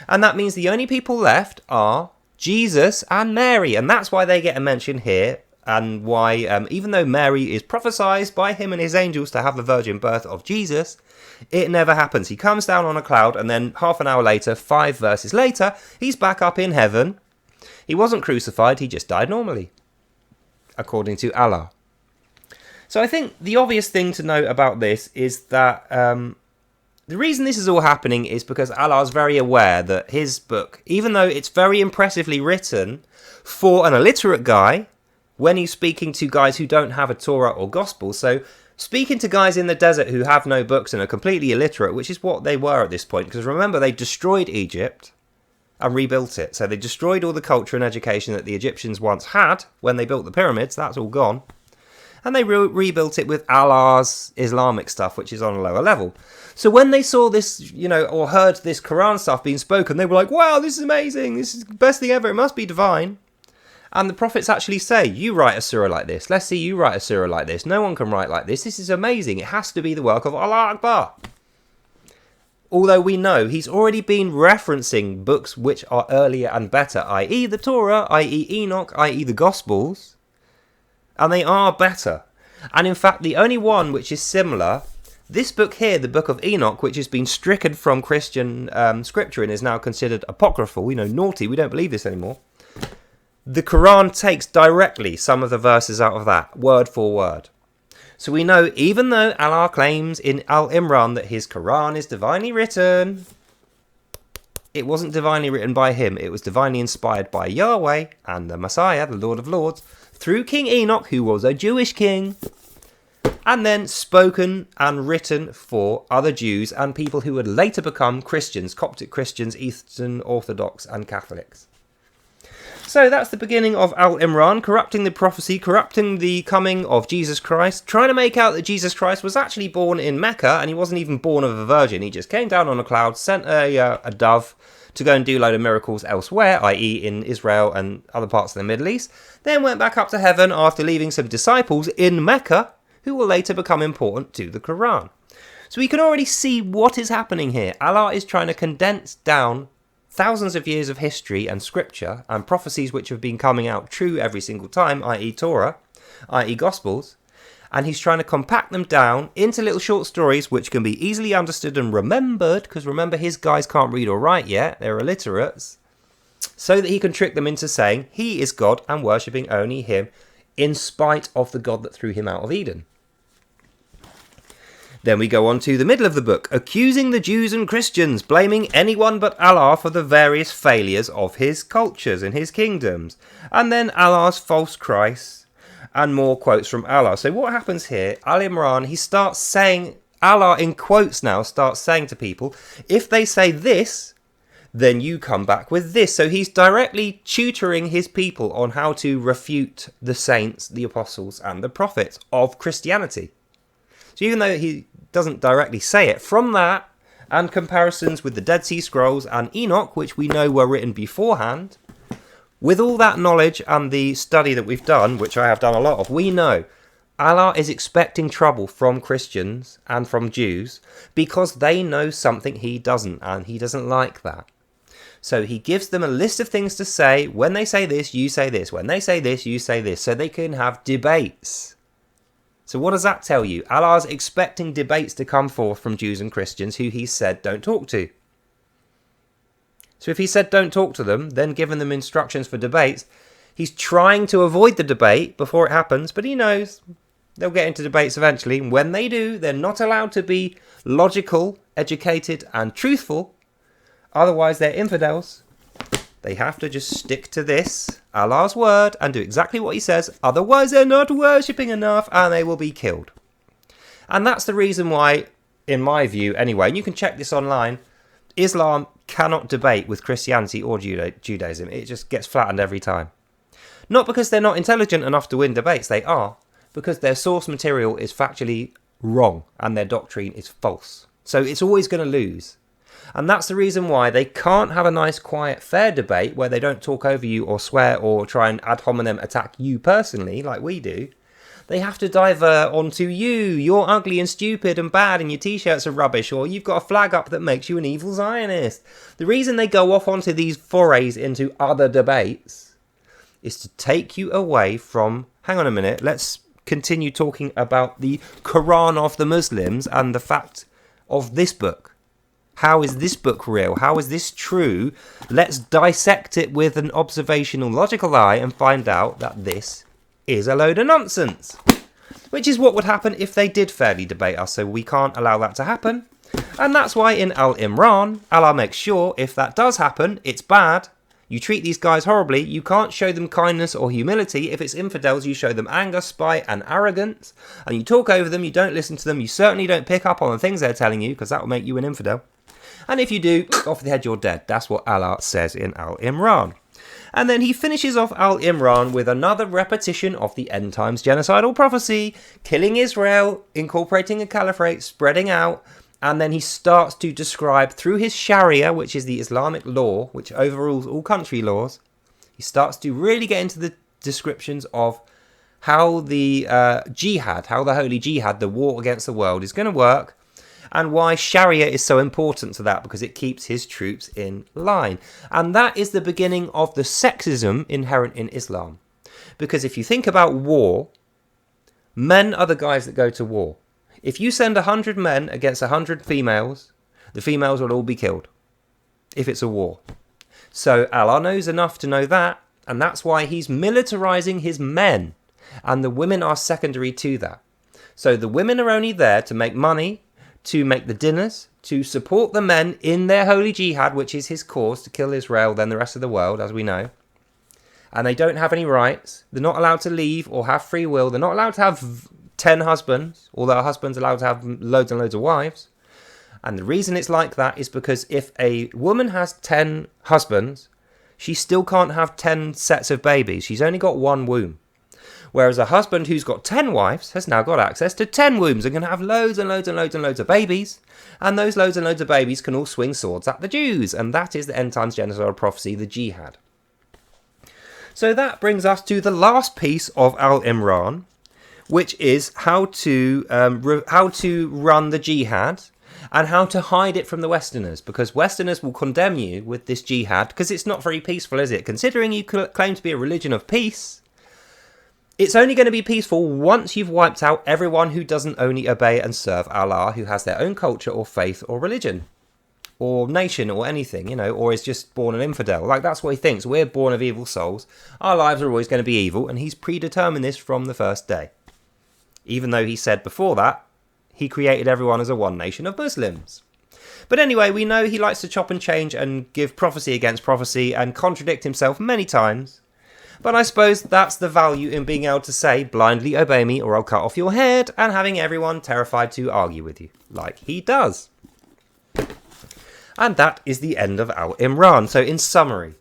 Speaker 1: And that means the only people left are Jesus and Mary, and that's why they get a mention here, and why, even though Mary is prophesied by him and his angels to have the virgin birth of Jesus, it never happens. He comes down on a cloud, and then half an hour later, 5 verses later, he's back up in heaven. He wasn't crucified, he just died normally. according to Allah. So I think the obvious thing to note about this is that the reason this is all happening is because Allah is very aware that his book, even though it's very impressively written for an illiterate guy, when he's speaking to guys who don't have a Torah or Gospel, so speaking to guys in the desert who have no books and are completely illiterate, which is what they were at this point, because remember, they destroyed Egypt and rebuilt it. So they destroyed all the culture and education that the Egyptians once had when they built the pyramids. That's all gone. And they rebuilt it with Allah's Islamic stuff, which is on a lower level. So when they saw this, or heard this Quran stuff being spoken, they were like, wow, this is amazing. This is the best thing ever. It must be divine. And the prophets actually say, you write a surah like this. Let's see you write a surah like this. No one can write like this. This is amazing. It has to be the work of Allah Akbar. Although we know he's already been referencing books which are earlier and better, i.e. the Torah, i.e. Enoch, i.e. the Gospels. And they are better. And in fact, the only one which is similar, this book here, the Book of Enoch, which has been stricken from Christian scripture and is now considered apocryphal, naughty, we don't believe this anymore. The Quran takes directly some of the verses out of that, word for word. So we know, even though Allah claims in Al-Imran that his Quran is divinely written, it wasn't divinely written by him. It was divinely inspired by Yahweh and the Messiah, the Lord of Lords, through King Enoch, who was a Jewish king, and then spoken and written for other Jews and people who would later become Christians, Coptic Christians, Eastern Orthodox and Catholics. So that's the beginning of Al-Imran, corrupting the prophecy, corrupting the coming of Jesus Christ, trying to make out that Jesus Christ was actually born in Mecca, and he wasn't even born of a virgin. He just came down on a cloud, sent a dove to go and do a load of miracles elsewhere, i.e. in Israel and other parts of the Middle East, then went back up to heaven after leaving some disciples in Mecca, who will later become important to the Quran. So we can already see what is happening here. Allah is trying to condense down thousands of years of history and scripture and prophecies which have been coming out true every single time, i.e. Torah, i.e. Gospels, and he's trying to compact them down into little short stories which can be easily understood and remembered, because remember, his guys can't read or write yet, they're illiterates, so that he can trick them into saying he is God and worshipping only him in spite of the God that threw him out of Eden. Then we go on to the middle of the book, accusing the Jews and Christians, blaming anyone but Allah for the various failures of his cultures and his kingdoms. And then Allah's false Christ, and more quotes from Allah. So what happens here, Al-Imran, he starts saying, Allah in quotes now, starts saying to people, if they say this, then you come back with this. So he's directly tutoring his people on how to refute the saints, the apostles, and the prophets of Christianity. So even though he doesn't directly say it, from that and comparisons with the Dead Sea Scrolls and Enoch, which we know were written beforehand, with all that knowledge and the study that we've done, which I have done a lot of, we know Allah is expecting trouble from Christians and from Jews because they know something he doesn't, and he doesn't like that. So he gives them a list of things to say. When they say this, you say this. When they say this, you say this. So they can have debates. So what does that tell you? Allah's expecting debates to come forth from Jews and Christians who he said don't talk to. So if he said don't talk to them, then given them instructions for debates, he's trying to avoid the debate before it happens, but he knows they'll get into debates eventually. And when they do, they're not allowed to be logical, educated, and truthful. Otherwise, they're infidels. They have to just stick to this, Allah's word, and do exactly what he says. Otherwise, they're not worshipping enough, and they will be killed. And that's the reason why, in my view anyway, and you can check this online, Islam cannot debate with Christianity or Judaism. It just gets flattened every time. Not because they're not intelligent enough to win debates, they are, because their source material is factually wrong, and their doctrine is false. So it's always going to lose. And that's the reason why they can't have a nice, quiet, fair debate where they don't talk over you or swear or try and ad hominem attack you personally like we do. They have to divert onto you. You're ugly and stupid and bad and your t-shirts are rubbish, or you've got a flag up that makes you an evil Zionist. The reason they go off onto these forays into other debates is to take you away from... Hang on a minute, let's continue talking about the Quran of the Muslims and the fact of this book. How is this book real? How is this true? Let's dissect it with an observational, logical eye and find out that this is a load of nonsense. Which is what would happen if they did fairly debate us, so we can't allow that to happen. And that's why in Al-Imran, Allah makes sure if that does happen, it's bad. You treat these guys horribly, you can't show them kindness or humility. If it's infidels, you show them anger, spite and arrogance. And you talk over them, you don't listen to them, you certainly don't pick up on the things they're telling you, because that will make you an infidel. And if you do, off the head you're dead. That's what Allah says in Al-Imran. And then he finishes off Al-Imran with another repetition of the end times genocidal prophecy, killing Israel, incorporating a caliphate, spreading out, and then he starts to describe through his Sharia, which is the Islamic law, which overrules all country laws, he starts to really get into the descriptions of how the jihad, how the holy jihad, the war against the world, is going to work, and why Sharia is so important to that, because it keeps his troops in line. And that is the beginning of the sexism inherent in Islam. Because if you think about war, men are the guys that go to war. If you send 100 men against 100 females, the females will all be killed, if it's a war. So Allah knows enough to know that, and that's why he's militarizing his men, and the women are secondary to that. So the women are only there to make money, to make the dinners, to support the men in their holy jihad, which is his cause, to kill Israel, then the rest of the world, as we know. And they don't have any rights. They're not allowed to leave or have free will. They're not allowed to have 10 husbands, although a husband's allowed to have loads and loads of wives. And the reason it's like that is because if a woman has 10 husbands, she still can't have 10 sets of babies. She's only got one womb. Whereas a husband who's got 10 wives has now got access to 10 wombs and can have loads and loads and loads and loads of babies. And those loads and loads of babies can all swing swords at the Jews. And that is the end times genocidal prophecy, the jihad. So that brings us to the last piece of Al-Imran, which is how to run the jihad and how to hide it from the Westerners, because Westerners will condemn you with this jihad because it's not very peaceful, is it? Considering you claim to be a religion of peace, it's only going to be peaceful once you've wiped out everyone who doesn't only obey and serve Allah, who has their own culture or faith or religion or nation or anything, you know, or is just born an infidel. Like, that's what he thinks. We're born of evil souls. Our lives are always going to be evil, and he's predetermined this from the first day. Even though he said before that, he created everyone as a one nation of Muslims. But anyway, we know he likes to chop and change and give prophecy against prophecy and contradict himself many times. But I suppose that's the value in being able to say, blindly obey me or I'll cut off your head, and having everyone terrified to argue with you, like he does. And that is the end of Al-Imran. So in summary,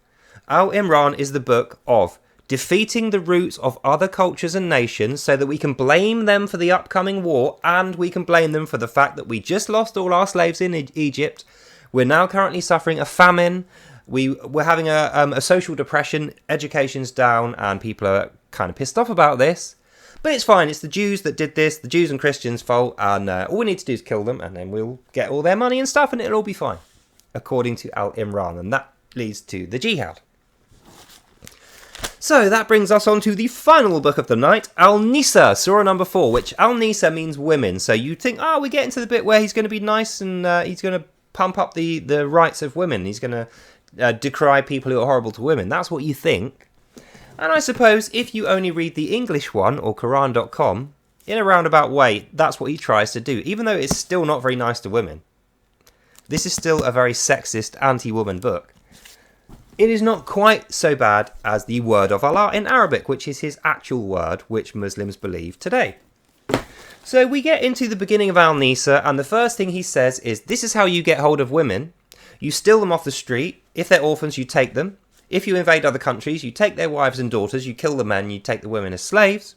Speaker 1: Al-Imran is the book of defeating the roots of other cultures and nations so that we can blame them for the upcoming war, and we can blame them for the fact that we just lost all our slaves in Egypt. We're now currently suffering a famine. We're having a social depression, education's down, and people are kind of pissed off about this. But it's fine, it's the Jews that did this, the Jews and Christians' fault, and all we need to do is kill them, and then we'll get all their money and stuff, and it'll all be fine, according to Al-Imran, and that leads to the jihad. So that brings us on to the final book of the night, Al-Niisa, Surah number 4, which Al-Niisa means women. So you think, we're getting to the bit where he's going to be nice and he's going to pump up the rights of women. He's going to decry people who are horrible to women. That's what you think. And I suppose if you only read the English one, or Quran.com, in a roundabout way, that's what he tries to do, even though it's still not very nice to women. This is still a very sexist, anti-woman book. It is not quite so bad as the word of Allah in Arabic, which is his actual word, which Muslims believe today. So we get into the beginning of Al-Niisa, and the first thing he says is, this is how you get hold of women. You steal them off the street. If they're orphans, you take them. If you invade other countries, you take their wives and daughters, you kill the men, you take the women as slaves.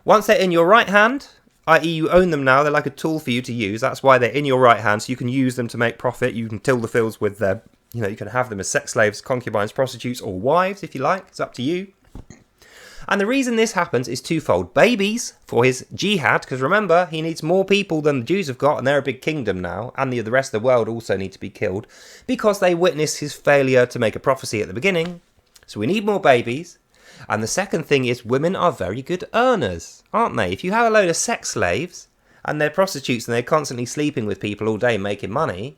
Speaker 1: Once they're in your right hand, i.e. you own them now, they're like a tool for you to use. That's why they're in your right hand, so you can use them to make profit. You can till the fields with them. You can have them as sex slaves, concubines, prostitutes, or wives, if you like. It's up to you. And the reason this happens is twofold. Babies, for his jihad, because remember, he needs more people than the Jews have got, and they're a big kingdom now, and the rest of the world also need to be killed, because they witnessed his failure to make a prophecy at the beginning. So we need more babies. And the second thing is, women are very good earners, aren't they? If you have a load of sex slaves, and they're prostitutes, and they're constantly sleeping with people all day making money,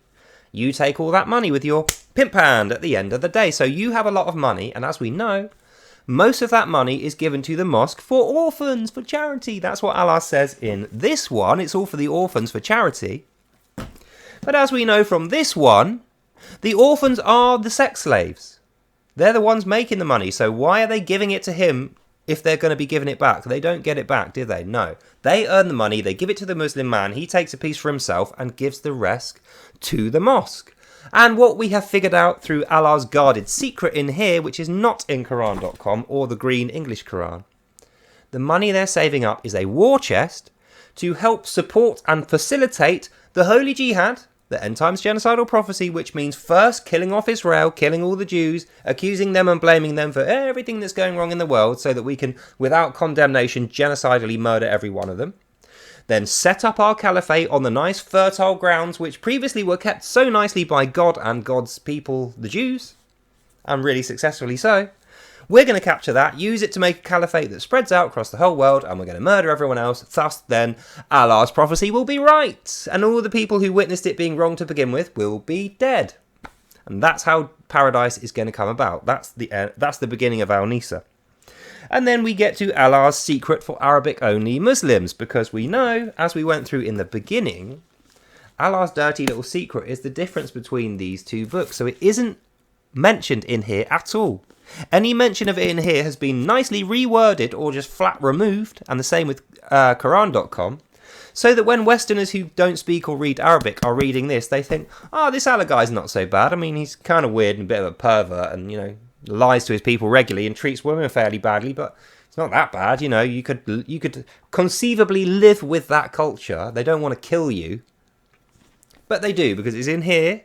Speaker 1: you take all that money with your pimp hand at the end of the day. So you have a lot of money, and as we know, most of that money is given to the mosque for orphans, for charity. That's what Allah says in this one. It's all for the orphans, for charity. But as we know from this one, the orphans are the sex slaves. They're the ones making the money. So why are they giving it to him if they're going to be giving it back? They don't get it back, do they? No. They earn the money. They give it to the Muslim man. He takes a piece for himself and gives the rest to the mosque. And what we have figured out through Allah's guarded secret in here, which is not in Quran.com or the Green English Quran, the money they're saving up is a war chest to help support and facilitate the Holy Jihad, the end times genocidal prophecy, which means first killing off Israel, killing all the Jews, accusing them and blaming them for everything that's going wrong in the world so that we can, without condemnation, genocidally murder every one of them. Then set up our caliphate on the nice fertile grounds which previously were kept so nicely by God and God's people, the Jews, and really successfully so. We're going to capture that, use it to make a caliphate that spreads out across the whole world, and we're going to murder everyone else. Thus, then, Allah's prophecy will be right, and all the people who witnessed it being wrong to begin with will be dead. And that's how paradise is going to come about. That's the beginning of Al-Niisa. And then we get to Allah's secret for Arabic-only Muslims, because we know, as we went through in the beginning, Allah's dirty little secret is the difference between these two books. So it isn't mentioned in here at all. Any mention of it in here has been nicely reworded or just flat removed, and the same with Quran.com, so that when Westerners who don't speak or read Arabic are reading this, they think, oh, this Allah guy's not so bad. I mean, he's kind of weird and a bit of a pervert and, you know, lies to his people regularly and treats women fairly badly, but it's not that bad. You know, you could conceivably live with that culture. They don't want to kill you, but they do, because it's in here.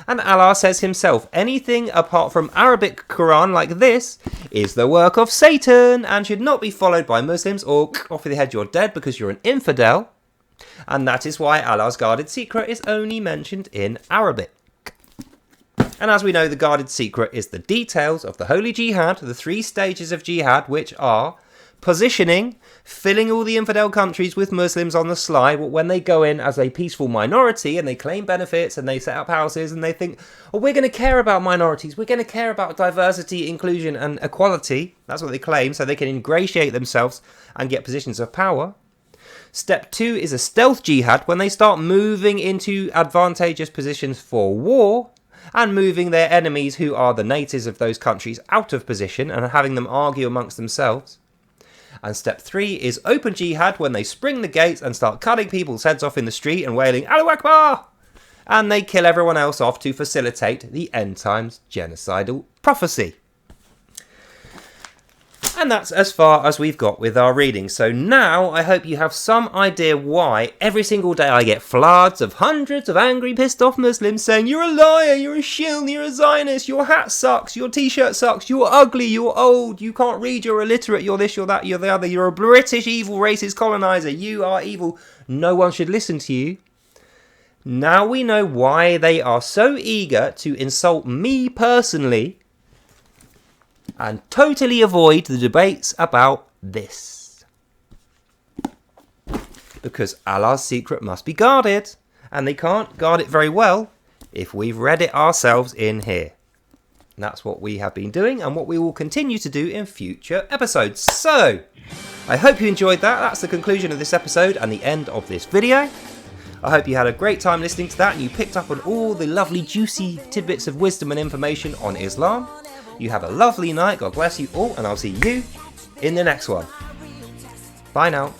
Speaker 1: And Allah says himself, anything apart from Arabic Quran like this is the work of Satan and should not be followed by Muslims, or off with your head, you're dead because you're an infidel. And that is why Allah's guarded secret is only mentioned in Arabic. And as we know, the guarded secret is the details of the Holy Jihad, the 3 stages of jihad, which are positioning, filling all the infidel countries with Muslims on the sly when they go in as a peaceful minority and they claim benefits and they set up houses and they think, oh, we're going to care about minorities, we're going to care about diversity, inclusion and equality. That's what they claim, so they can ingratiate themselves and get positions of power. Step 2 is a stealth jihad, when they start moving into advantageous positions for war and moving their enemies, who are the natives of those countries, out of position and having them argue amongst themselves. And step 3 is open jihad, when they spring the gates and start cutting people's heads off in the street and wailing, Allahu Akbar! And they kill everyone else off to facilitate the end times genocidal prophecy. And that's as far as we've got with our reading. So now I hope you have some idea why every single day I get floods of hundreds of angry, pissed off Muslims saying, you're a liar, you're a shill, you're a Zionist, your hat sucks, your t-shirt sucks, you're ugly, you're old, you can't read, you're illiterate, you're this, you're that, you're the other, you're a British evil racist colonizer, you are evil, no one should listen to you. Now we know why they are so eager to insult me personally and totally avoid the debates about this. Because Allah's secret must be guarded, and they can't guard it very well if we've read it ourselves in here. And that's what we have been doing and what we will continue to do in future episodes. So, I hope you enjoyed that. That's the conclusion of this episode and the end of this video. I hope you had a great time listening to that and you picked up on all the lovely juicy tidbits of wisdom and information on Islam. You have a lovely night, God bless you all, and I'll see you in the next one. Bye now.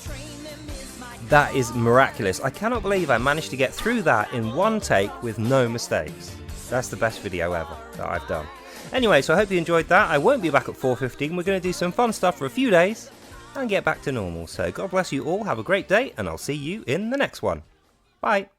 Speaker 1: That is miraculous. I cannot believe I managed to get through that in one take with no mistakes. That's the best video ever that I've done. Anyway, so I hope you enjoyed that. I won't be back at 4:15. We're going to do some fun stuff for a few days and get back to normal. So God bless you all. Have a great day, and I'll see you in the next one. Bye.